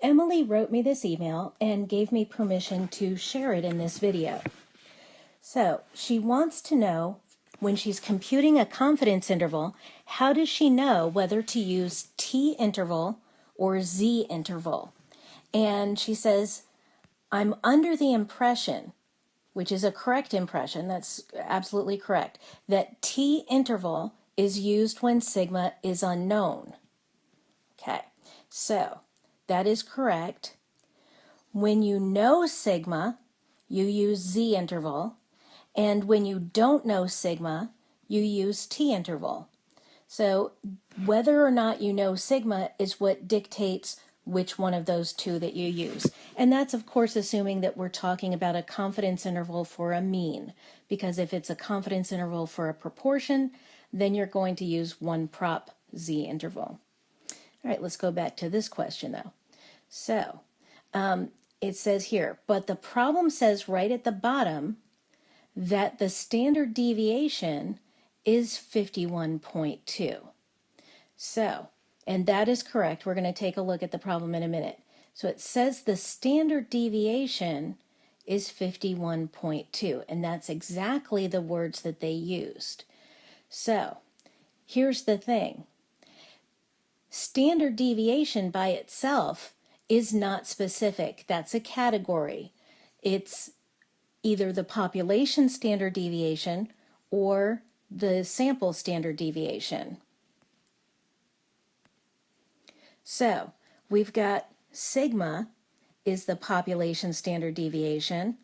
Emily wrote me this email and gave me permission to share it in this video. So she wants to know, when she's computing a confidence interval, how does she know whether to use T interval or Z interval? And she says, I'm under the impression, which is a correct impression, that's absolutely correct, that T interval is used when sigma is unknown. Okay, so that is correct. When you know sigma, you use Z interval, and when you don't know sigma, you use T interval. So whether or not you know sigma is what dictates which one of those two that you use. And that's, of course, assuming that we're talking about a confidence interval for a mean, because if it's a confidence interval for a proportion, then you're going to use one prop Z interval. All right, let's go back to this question, though. So it says here, but the problem says right at the bottom that the standard deviation is 51.2. So, and that is correct. We're going to take a look at the problem in a minute. So it says the standard deviation is 51.2, and that's exactly the words that they used. So here's the thing. Standard deviation by itself is not specific. That's a category. It's either the population standard deviation or the sample standard deviation. So we've got sigma is the population standard deviation,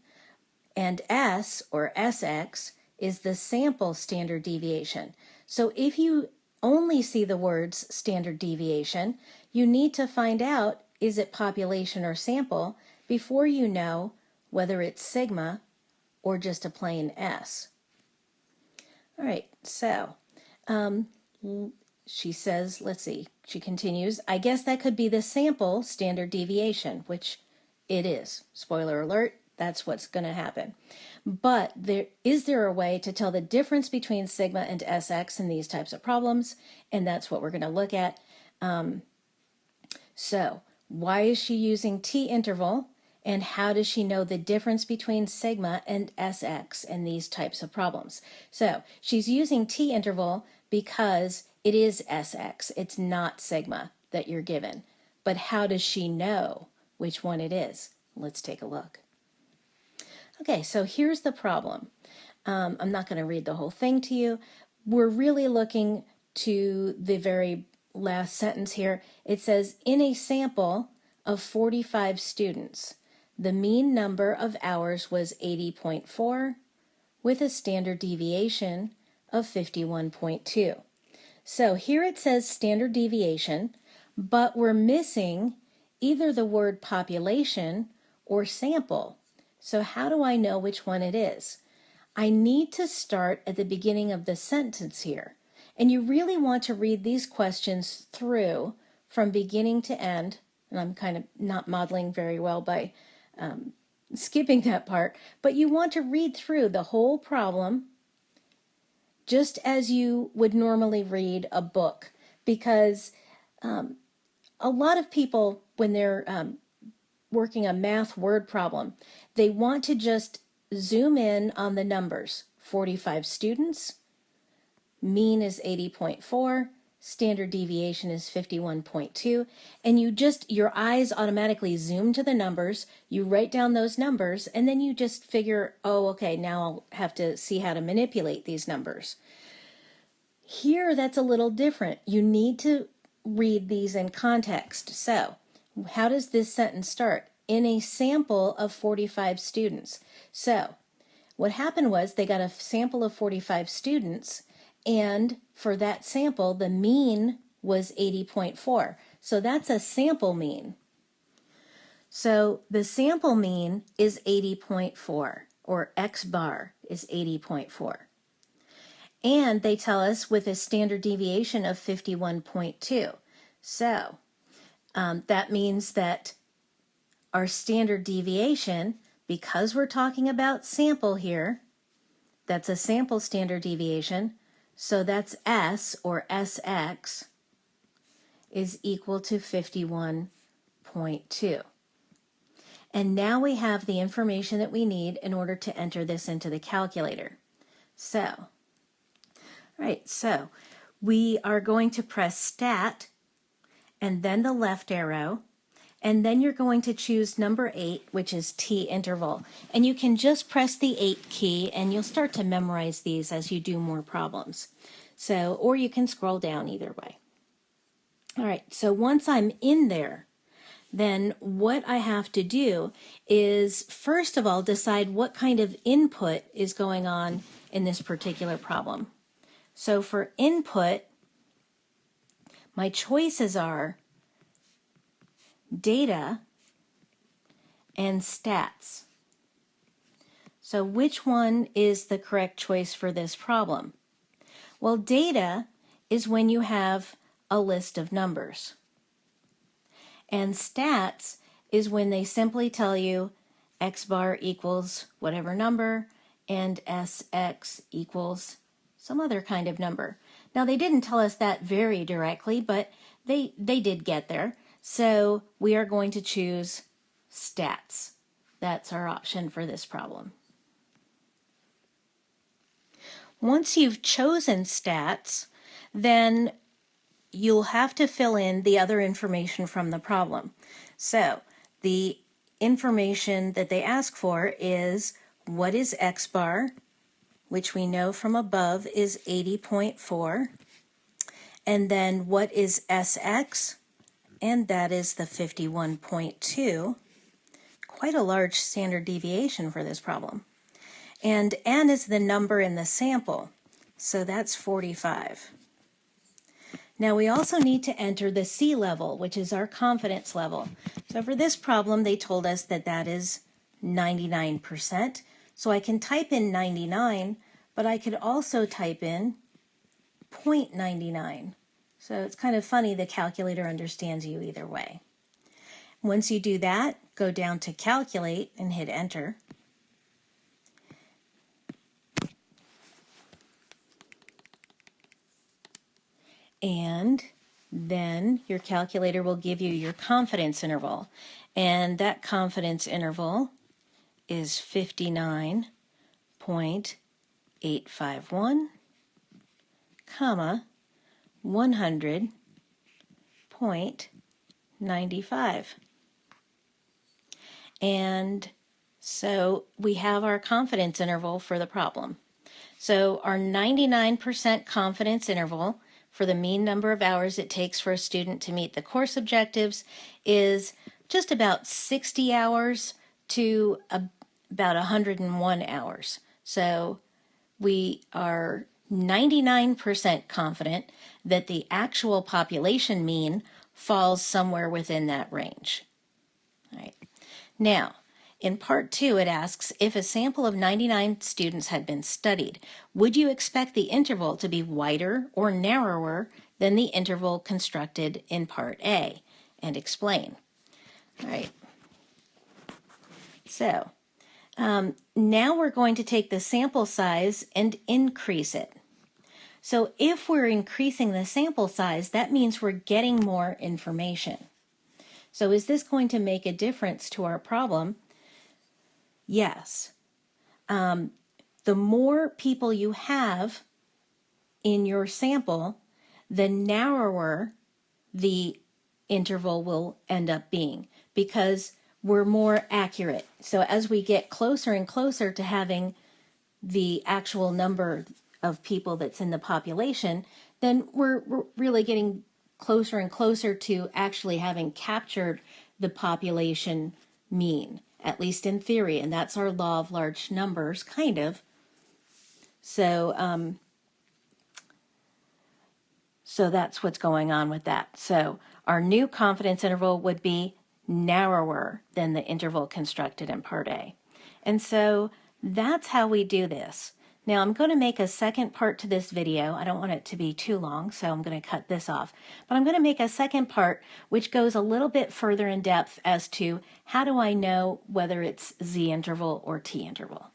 and S, or Sx, is the sample standard deviation. So if you only see the words standard deviation, you need to find out, is it population or sample, before you know whether it's sigma or just a plain S. All right, so she says, let's see, she continues, I guess that could be the sample standard deviation, which it is. Spoiler alert, that's what's going to happen. But is there a way to tell the difference between sigma and Sx in these types of problems? And that's what we're going to look at. So why is she using T interval? And how does she know the difference between sigma and Sx in these types of problems? So she's using T interval because it is Sx. It's not sigma that you're given. But how does she know which one it is? Let's take a look. Okay, so here's the problem. I'm not going to read the whole thing to you. We're really looking to the very last sentence here. It says, in a sample of 45 students, the mean number of hours was 80.4 with a standard deviation of 51.2. So here it says standard deviation, but we're missing either the word population or sample. So how do I know which one it is? I need to start at the beginning of the sentence here. And you really want to read these questions through from beginning to end. And I'm kind of not modeling very well by skipping that part. But you want to read through the whole problem just as you would normally read a book. Because a lot of people, when they're working a math word problem, they want to just zoom in on the numbers. 45 students, mean is 80.4, standard deviation is 51.2, and your eyes automatically zoom to the numbers, you write down those numbers, and then you just figure, oh, okay, now I'll have to see how to manipulate these numbers. Here, that's a little different. You need to read these in context. So, how does this sentence start? In a sample of 45 students. So, what happened was they got a sample of 45 students, and for that sample, the mean was 80.4. So that's a sample mean. So the sample mean is 80.4, or X bar is 80.4. And they tell us with a standard deviation of 51.2. So that means that our standard deviation, because we're talking about sample here, that's a sample standard deviation, so that's S, or Sx, is equal to 51.2. 80.2. And now we have the information that we need in order to enter this into the calculator. So, so we are going to press Stat and then the left arrow, and then you're going to choose number 8, which is T interval. And you can just press the 8 key and you'll start to memorize these as you do more problems. So, or you can scroll down either way. All right, so once I'm in there, then what I have to do is, first of all, decide what kind of input is going on in this particular problem. So for input, my choices are data and stats. So which one is the correct choice for this problem? Well, data is when you have a list of numbers. And stats is when they simply tell you x bar equals whatever number and sx equals some other kind of number. Now, they didn't tell us that very directly, but they did get there. So we are going to choose stats. That's our option for this problem. Once you've chosen stats, then you'll have to fill in the other information from the problem. So the information that they ask for is what is x bar, which we know from above is 80.4, and then what is sx, and that is the 51.2, quite a large standard deviation for this problem. And n is the number in the sample, so that's 45. Now we also need to enter the C level, which is our confidence level. So for this problem, they told us that that is 99%. So I can type in 99, but I could also type in 0.99. So it's kind of funny, the calculator understands you either way. Once you do that, go down to Calculate and hit Enter. And then your calculator will give you your confidence interval. And that confidence interval is 59.851, comma, 100.95. And so we have our confidence interval for the problem. So our 99% confidence interval for the mean number of hours it takes for a student to meet the course objectives is just about 60 hours to about 101 hours. So we are 99% confident that the actual population mean falls somewhere within that range. All right. Now, in part 2, it asks, if a sample of 99 students had been studied, would you expect the interval to be wider or narrower than the interval constructed in part A? And explain. All right. So now we're going to take the sample size and increase it. So if we're increasing the sample size, that means we're getting more information. So is this going to make a difference to our problem? Yes. The more people you have in your sample, the narrower the interval will end up being, because we're more accurate. So as we get closer and closer to having the actual number of people that's in the population, then we're really getting closer and closer to actually having captured the population mean, at least in theory, and that's our law of large numbers, kind of. So, so that's what's going on with that. So our new confidence interval would be narrower than the interval constructed in Part A. And so that's how we do this. Now I'm going to make a second part to this video. I don't want it to be too long, so I'm going to cut this off. But I'm going to make a second part which goes a little bit further in depth as to how do I know whether it's Z interval or T interval.